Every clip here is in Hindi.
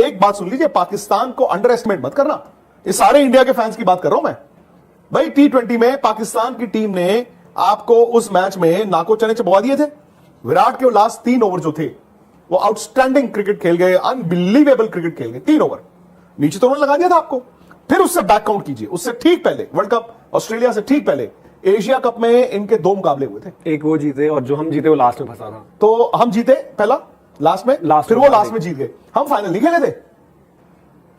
एक बात सुन लीजिए, पाकिस्तान को अंडर एस्टिमेट मत करना। ये सारे इंडिया के फैंस की बात कर रहा हूं मैं भाई। T20 में पाकिस्तान की टीम ने आपको उस मैच में नाको चने चबवा दिए थे। विराट के लास्ट 3 ओवर जो थे वो आउटस्टैंडिंग क्रिकेट खेल गए, अनबिलीवेबल क्रिकेट खेल गए। 3 ओवर नीचे तो उन्होंने लगा दिया था आपको। फिर उससे बैक काउंट कीजिए, उससे ठीक पहले वर्ल्ड कप ऑस्ट्रेलिया से ठीक पहले एशिया कप में इनके 2 मुकाबले हुए थे। एक वो जीते और जो हम जीते वो लास्ट में फंसा था। तो हम जीते पहला लास्ट में, फिर वो लास्ट में जीत गए, हम फाइनल नहीं खेले थे।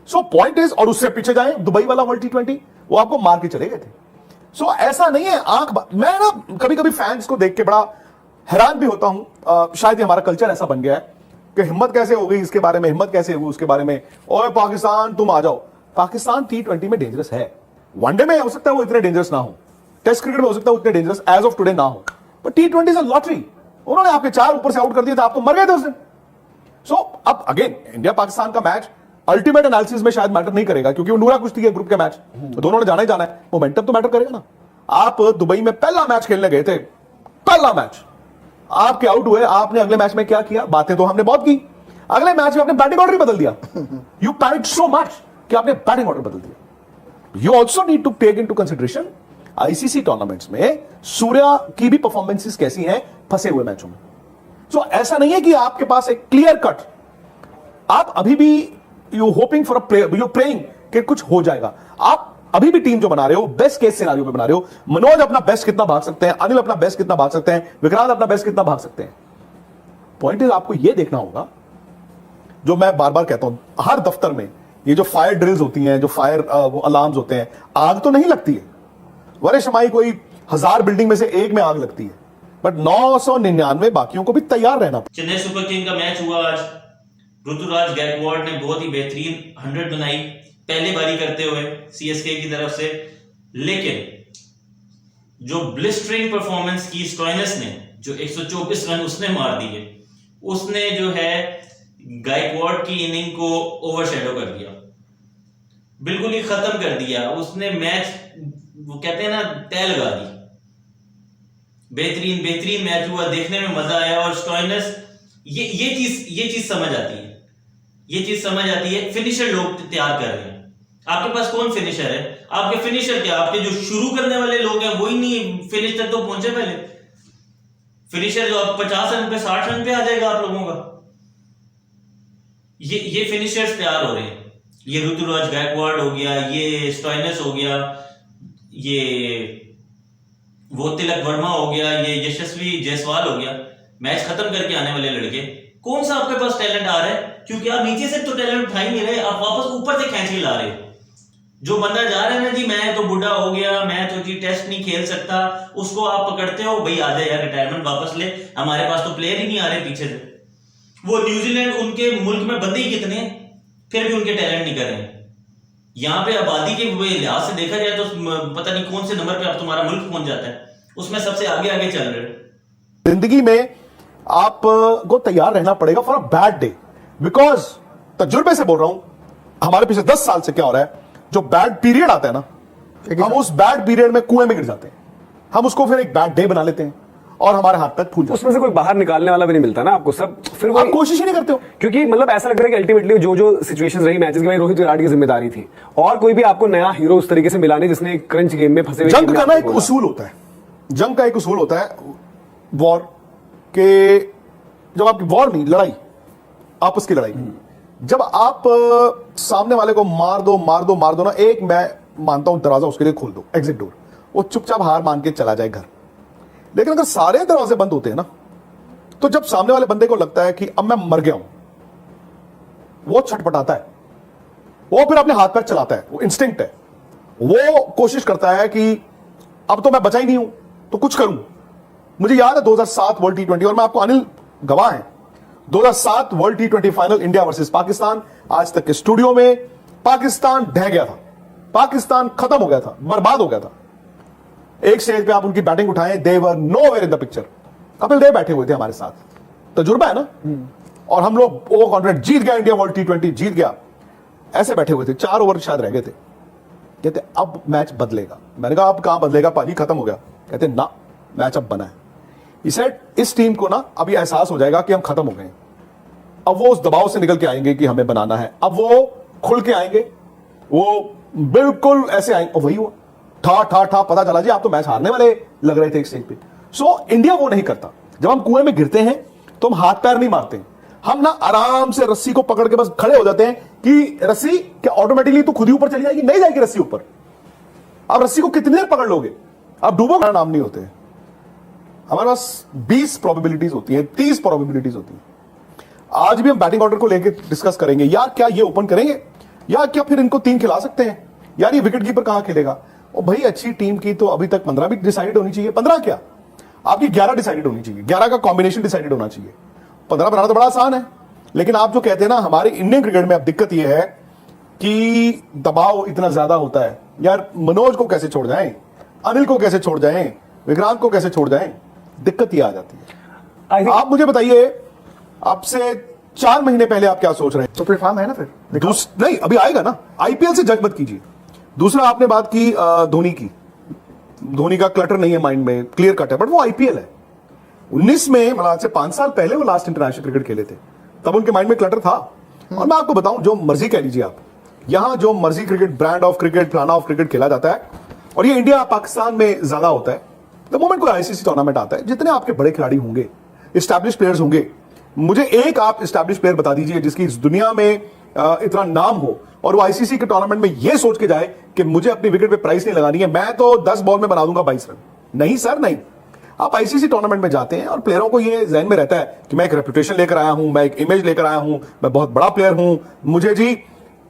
सो पॉइंट इज, और उससे पीछे जाए दुबई वाला वर्ल्ड T20 वो आपको मार के चले गए थे। सो ऐसा नहीं है मैं ना कभी कभी फैंस को देख के बड़ा हैरान भी होता हूं। शायद हमारा कल्चर ऐसा बन गया है कि हिम्मत कैसे हो गई इसके बारे में, हिम्मत कैसे हुई उसके बारे में, ओए पाकिस्तान तुम आ जाओ। पाकिस्तान T20 में डेंजरस है। वनडे में हो सकता है वो इतने डेंजरस ना हो, टेस्ट क्रिकेट में हो सकता है वो इतने डेंजरस एज ऑफ टुडे ना हो, पर T20 इज अ लॉटरी। उन्होंने आपके 4 ऊपर से आउट कर दिए थे, आप तो मर गए थे उस दिन। सो अब अगेन इंडिया पाकिस्तान का मैच अल्टीमेट एनालिसिस में शायद मैटर नहीं करेगा, क्योंकि वो नूरा कुश्ती है ग्रुप के मैच, तो दोनों ने जाना ही जाना है। मोमेंटम तो मैटर करेगा ना। आप दुबई में पहला मैच खेलने गए थे, पहला मैच आपके आउट हुए, आपने अगले मैच में क्या किया? बातें तो हमने बहुत की, अगले मैच में आपने बैटिंग ऑर्डर ही बदल दिया। यू पैनिक सो मच कि आपने बैटिंग ऑर्डर बदल दिया। You also need to take into consideration ICC tournaments में सूर्या की भी परफॉर्मेंसेस कैसी हैं फंसे हुए मैचों में। सो ऐसा नहीं है कि आपके पास एक क्लियर कट, आप अभी भी you hoping for a player, you praying कि कुछ हो जाएगा। आप अभी भी टीम जो बना रहे हो बेस्ट केस सिनेरियो पे बना रहे हो। मनोज अपना बेस्ट कितना भाग सकते हैं, अनिल अपना बेस्ट कितना भाग सकते हैं, विक्रांत अपना बेस्ट कितना भाग सकते हैं। पॉइंट इज आपको यह देखना होगा, जो मैं बार बार कहता हूं हर दफ्तर में, ये जो फायर ड्रिल्स होती हैं, जो फायर अलार्म्स होते हैं, आग तो नहीं लगती है वरे शमाई, कोई 1000 बिल्डिंग में से एक में आग लगती है, बट 999 बाकियों को भी तैयार रहना। चेन्नई सुपर किंग का मैच हुआ आज। ऋतुराज गायकवाड़ ने बहुत ही बेहतरीन 100 बनाई पहली बारी करते हुए सीएसके की तरफ से, लेकिन जो ब्लिस्टरिंग परफॉर्मेंस की स्टोइनिस ने, जो 124 रन उसने मार दिए, उसने जो है गायकवाड़ की इनिंग को ओवरशैडो कर दिया, बिल्कुल ही खत्म कर दिया उसने मैच। वो कहते हैं ना, तय लगा दी। बेहतरीन मैच हुआ, देखने में मजा आया। और स्टोइनिस ये चीज समझ आती है, ये चीज समझ आती है। फिनिशर लोग तैयार कर रहे हैं। आपके पास कौन फिनिशर है? आपके फिनिशर क्या, आपके जो शुरू करने वाले लोग हैं वही नहीं फिनिश तक तो पहुंचे। पहले फिनिशर जो आप 50 रन पे 60 रन पे आ जाएगा आप लोगों का, ये फिनिशर्स तैयार हो रहे हैं। ये ऋतुराज गायकवाड़ हो गया, ये स्टोइनिस हो गया, ये वो तिलक वर्मा हो गया, ये यशस्वी जायसवाल हो गया। मैच खत्म करके आने वाले लड़के, कौन सा आपके पास टैलेंट आ रहा है? क्योंकि आप नीचे से तो टैलेंट उठा ही नहीं रहे, आप वापस ऊपर से खींच के ला रहे हो। जो बंदा जा रहा है ना जी, मैं तो बूढ़ा हो गया, मैं तो जी टेस्ट नहीं खेल सकता, उसको आप पकड़ते हो, भाई आ जाए यार रिटायरमेंट वापस ले, हमारे पास तो प्लेयर ही नहीं आ रहे पीछे से। वो न्यूजीलैंड, उनके मुल्क में बंदे ही कितने हैं, फिर भी उनके टैलेंट नहीं कर रहे हैं। यहाँ पे आबादी के लिहाज से देखा जाए तो पता नहीं कौन से नंबर पे अब तुम्हारा मुल्क पहुंच जाता है, उसमें सबसे आगे आगे चल रहे हो। जिंदगी में आपको तैयार रहना पड़ेगा for a bad day, because तजुर्बे से बोल रहा हूं, हमारे पिछले 10 साल से क्या हो रहा है, जो बैड पीरियड आता है ना, हम उस बैड पीरियड में कुएं में गिर जाते हैं, हम उसको फिर एक बैड डे बना लेते हैं और हमारे हाथ तक फूल जाते हैं। उसमें से कोई बाहर निकालने वाला भी नहीं मिलता ना आपको, सब फिर आप कोशिश ही नहीं करते हो। क्योंकि मतलब ऐसा लग रहा है कि अल्टीमेटली जो सिचुएशंस रही मैचेस की, भाई रोहित विराट की जिम्मेदारी थी, और कोई भी आपको नया हीरो उस तरीके से मिला नहीं जिसने क्रंच गेम में फंसे हुए। जंग का ना एक उसूल होता है, जंग का एक उसूल होता है, वॉर के, जब आपकी वॉर नहीं, लड़ाई, आपस की लड़ाई, जब आप सामने वाले को मार दो ना, एक मैं मानता हूं दरवाजा उसके लिए खोल दो, एग्जिट डोर, वो चुपचाप हार मान के चला जाए घर। लेकिन अगर सारे दरवाजे बंद होते हैं ना, तो जब सामने वाले बंदे को लगता है कि अब मैं मर गया हूं, वो छटपटाता है, वो फिर अपने हाथ पैर चलाता है, वो इंस्टिंक्ट है, वो कोशिश करता है कि अब तो मैं बचा ही नहीं हूं तो कुछ करूं। मुझे याद है 2007 वर्ल्ड T20, और मैं आपको अनिल गवाह है, 2007 world T20 final India versus Pakistan. आज तक के स्टूडियो में पाकिस्तान ढह गया था, पाकिस्तान खत्म हो गया था, बर्बाद हो गया था। एक स्टेज पे आप उनकी बैटिंग उठाएं, they were nowhere in the picture. Kapil Dev बैठे हुए थे हमारे साथ, तजुर्बा है ना, और हम लोग ओवर कॉन्फिडेंट, जीत गया इंडिया वर्ल्ड T20, जीत गया, ऐसे बैठे हुए थे। 4 ओवर शायद रह गए थे, कहते अब मैच बदलेगा। मैंने कहा अब कहां बदलेगा पाजी, खत्म हो गया। कहते ना, मैच अब बना है। इस टीम को ना अभी एहसास हो जाएगा कि हम खत्म हो गए, अब वो उस दबाव से निकल के आएंगे कि हमें बनाना है, अब वो खुल के आएंगे, वो बिल्कुल ऐसे आएंगे, और वही हुआ, ठा ठा ठा, पता चला जी आप तो मैच हारने वाले लग रहे थे एक स्टेज पे। सो इंडिया वो नहीं करता। जब हम कुएं में गिरते हैं तो हम हाथ पैर नहीं मारते, हम ना आराम से रस्सी को पकड़ के बस खड़े हो जाते हैं कि रस्सी क्या ऑटोमेटिकली तो खुद ही ऊपर चली जाएगी, नहीं जाएगी रस्सी ऊपर। आप रस्सी को कितनी देर पकड़ लोगे, आप डूबोगे, नाम नहीं होते। हमारे पास 20 प्रोबेबिलिटीज होती है, 30 प्रोबेबिलिटीज होती है। आज भी हम बैटिंग ऑर्डर को लेकर डिस्कस करेंगे, यार क्या ये ओपन करेंगे, या क्या फिर इनको 3 खिला सकते हैं, यार ये विकेट कीपर कहां खेलेगा। और भाई अच्छी टीम की तो अभी तक 15 भी डिसाइड होनी चाहिए, 15 क्या आपकी 11 डिसाइडेड होनी चाहिए, 11 का कॉम्बिनेशन डिसाइडेड होना चाहिए। 15 बनाना तो बड़ा आसान है, लेकिन आप जो कहते हैं ना हमारे इंडियन क्रिकेट में अब दिक्कत यह है कि दबाव इतना ज्यादा होता है, यार मनोज को कैसे छोड़ जाएं, अनिल को कैसे छोड़ जाएं, विक्रांत को कैसे छोड़ जाएं, दिक्कत ये आ जाती है। आप मुझे बताइए, आपसे 4 महीने पहले आप क्या सोच रहे हैं? तो फिर फॉर्म है ना, फिर नहीं अभी आएगा ना, आईपीएल से जज मत कीजिए। दूसरा आपने बात की धोनी की, धोनी का क्लटर नहीं है माइंड में, क्लियर कट है, बट वो आईपीएल है। 19 में मतलब आज से 5 साल पहले वो लास्ट इंटरनेशनल क्रिकेट खेले थे, तब उनके माइंड में क्लटर था। और मैं आपको बताऊं, जो मर्जी कह लीजिए आप, यहां जो मर्जी क्रिकेट, ब्रांड ऑफ क्रिकेट, फलाना ऑफ क्रिकेट खेला जाता है, और ये इंडिया पाकिस्तान में ज्यादा होता है। द मोमेंट कोई आईसीसी टूर्नामेंट आता है, जितने आपके बड़े खिलाड़ी होंगे, एस्टैब्लिश प्लेयर्स होंगे, मुझे एक आप एस्टैब्लिश प्लेयर बता दीजिए जिसकी इस दुनिया में इतना नाम हो और वो आईसीसी के टूर्नामेंट में ये सोच के जाए कि मुझे अपनी विकेट पे प्राइस नहीं लगानी है, मैं तो 10 बॉल में बना दूंगा 22 रन। नहीं सर, नहीं। आप आईसीसी टूर्नामेंट में जाते हैं और प्लेयरों को ये ज़हन में रहता है कि मैं एक रेपुटेशन लेकर आया हूं, मैं एक इमेज लेकर आया हूं, मैं बहुत बड़ा प्लेयर हूं, मुझे जी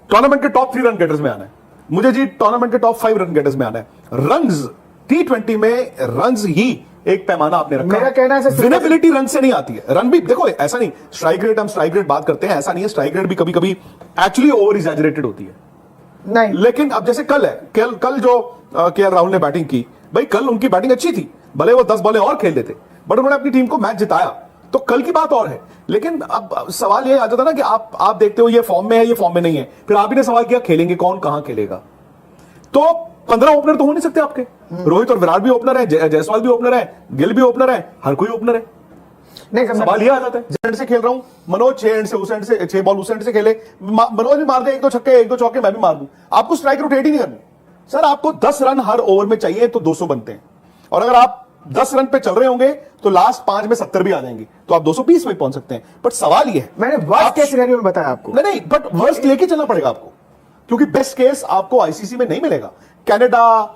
टूर्नामेंट के टॉप 3 रन गेटर्स में आना है, मुझे जी टूर्नामेंट के टॉप 5 रन गेटर्स में आना है। रन्स T20 में रन्स ही एक पैमाना आपने रखा। मेरा कहना है विनेबिलिटी रन से नहीं आती है, रन भी देखो ऐसा नहीं, स्ट्राइक रेट, हम स्ट्राइक रेट बात करते हैं, ऐसा नहीं है, स्ट्राइक रेट भी कभी कभी एक्चुअली ओवर एग्जैजरेटेड होती है। नहीं, लेकिन अब जैसे कल है, कल जो केएल राहुल ने बैटिंग की, भाई कल उनकी बैटिंग अच्छी थी, भले वो 10 बॉलें और खेल लेते, बट उन्होंने अपनी टीम को मैच जिताया, तो कल की बात और है। लेकिन अब सवाल ये आ जाता ना कि आप देखते हो ये फॉर्म में है, ये फॉर्म में नहीं है, फिर आप ही ने सवाल किया खेलेंगे कौन, कहां खेलेगा। तो 15 ओपनर तो हो नहीं सकते आपके, रोहित और विराट भी ओपनर है, जायसवाल भी ओपनर है, गिल भी ओपनर है, हर कोई ओपनर है। नहीं, सवाल ये आ जाता है, एंड से खेल रहा हूं, मनोज 6 एंड से, उस एंड से 6 बॉल उस एंड से खेले, मनोज भी मार दे 1-2 छक्के 1-2 चौके, मैं भी मार दूं, आपको स्ट्राइक रोटेट ही नहीं करनी सर। आपको 10 रन हर ओवर में चाहिए तो 200 बनते हैं, और अगर आप 10 रन पे चल रहे होंगे तो लास्ट 5 में 70 भी आ जाएंगे, तो आप 220 में पहुंच सकते हैं। बट सवाल ये है, मैंने वर्स्ट केस सिनेरियो में बताया आपको। नहीं, बट वर्स्ट लेके चलना पड़ेगा आपको, क्योंकि बेस्ट केस आपको आईसीसी में नहीं मिलेगा। कनाडा,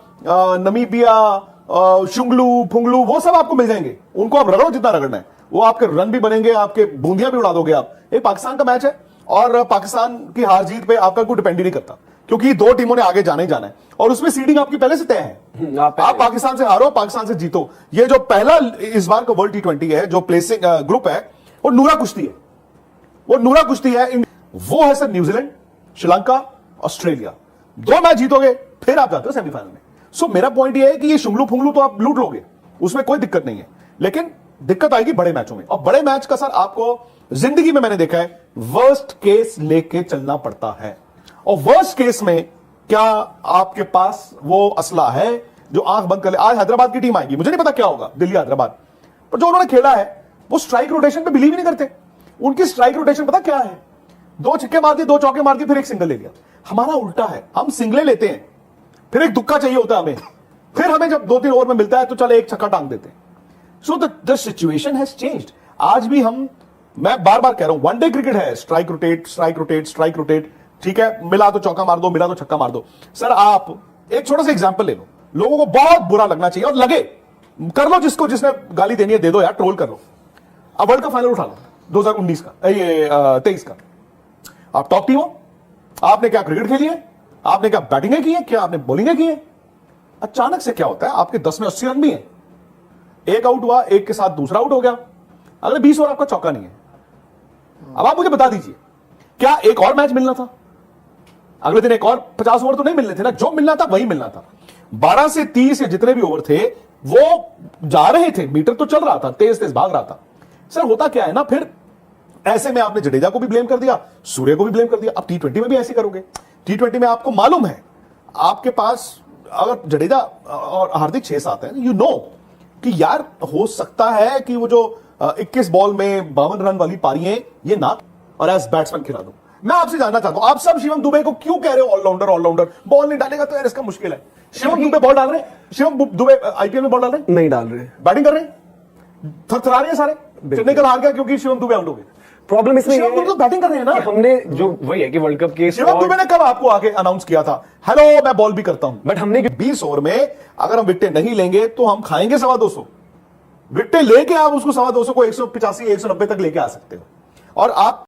नमीबिया, शुंगलू फुंगलू वो सब आपको मिल जाएंगे, उनको आप रगड़ो जितना रगड़ना है, वो आपके रन भी बनेंगे, आपके बूंदियां भी उड़ा दोगे आप। ये पाकिस्तान का मैच है और पाकिस्तान की हार जीत पे आपका कोई डिपेंड ही नहीं करता, क्योंकि 2 टीमों ने आगे जाना ही जाना है, और उसमें सीडिंग आपकी पहले से तय है। आप पाकिस्तान से हारो, पाकिस्तान से जीतो। ये जो पहला इस बार का वर्ल्ड T20 है, जो प्लेसिंग ग्रुप है, वो नूरा कुश्ती है, वो नूरा कुश्ती है। वो है sir New Zealand, Sri Lanka, Australia, 2 match जीतोगे फिर आप जाते हो सेमीफाइनल में। सो मेरा पॉइंट ये है कि ये शुंगलू फुंगलू तो आप लूट लोगे, उसमें कोई दिक्कत नहीं है, लेकिन दिक्कत आएगी बड़े मैचों में। और बड़े मैच का सर आपको जिंदगी में मैंने देखा है वर्स्ट केस लेके चलना पड़ता है, और वर्स्ट केस में क्या आपके पास वो असला है जो आंख बंद कर ले। आज हैदराबाद की टीम आएगी, मुझे नहीं पता क्या होगा, दिल्ली हैदराबाद, पर जो उन्होंने खेला है वो स्ट्राइक रोटेशन पे बिलीव ही नहीं करते। उनकी स्ट्राइक रोटेशन पता क्या है, 2 छक्के मार दिए, 2 चौके मार दिए, फिर 1 सिंगल ले लिया। हमारा उल्टा है, हम सिंगले लेते हैं, फिर 1 दुक्का चाहिए होता है हमें, फिर हमें जब 2-3 ओवर में मिलता है तो चले 1 छक्का टांग देते हैं। So the situation has changed. आज भी मैं बार बार कह रहा हूं, वनडे क्रिकेट है, strike rotate, strike rotate, strike rotate, ठीक है, मिला तो चौका मार दो, मिला तो छक्का मार दो। सर आप एक छोटा सा एग्जांपल ले लो, लोगों को बहुत बुरा लगना चाहिए, और लगे कर लो, जिसने गाली देनी है दे दो यार, ट्रोल कर लो। अब वर्ल्ड कप फाइनल उठा लो 2019 का, ये 23 का, आप टॉप टीम हो, आपने क्या क्रिकेट खेली है, आपने क्या बैटिंगें की है, क्या आपने बॉलिंगें की है, अचानक से क्या होता है, आपके 10 में 80 रन भी है, 1 आउट हुआ, 1 के साथ दूसरा आउट हो गया, अगले 20 ओवर आपका चौका नहीं है। अब आप मुझे बता दीजिए, क्या एक और मैच मिलना था, अगले दिन एक और 50 ओवर तो नहीं मिलने थे ना, जो मिलना था वही मिलना था। 12 से 30 या जितने भी ओवर थे वो जा रहे थे, मीटर तो चल रहा था, तेज तेज भाग रहा था। सर होता क्या है ना, फिर ऐसे में आपने जडेजा को भी ब्लेम कर दिया, सूर्य को भी ब्लेम कर दिया। अब T20 में भी ऐसे करोगे, T20 में आपको मालूम है, आपके पास अगर जडेजा और हार्दिक 6-7 है, यू नो कि यार हो सकता है कि वो जो 21 बॉल में 52 रन वाली पारी है ये ना, और एज बैट्समैन खिला दूं। मैं आपसे जानना चाहता हूं, आप सब शिवम दुबे को क्यों कह रहे हो ऑलराउंडर ऑलराउंडर? बॉल नहीं डालेगा तो यार इसका मुश्किल है। शिवम दुबे बॉल डाल रहे हैं, शिवम दुबे आईपीएल में बॉल डाल रहे हैं, नहीं डाल रहे। बैटिंग कर रहे हैं, थरथरा रहे हैं सारे। चेन्नई कल हार गया क्योंकि शिवम दुबे आउट हो गए। प्रॉब्लम इसमें शिवम दुबे तो बैटिंग कर रहे हैं ना। कि हमने जो वही है कि वर्ल्ड कप के शिवम दुबे ने कब आपको आके अनाउंस किया था, हेलो मैं बॉल भी करता हूं? बट हमने 20 ओवर में अगर हम विकेट नहीं लेंगे तो हम खाएंगे 250। विकेट लेके आप उसको 250 को 185 190 तक लेके आ सकते हो। और आप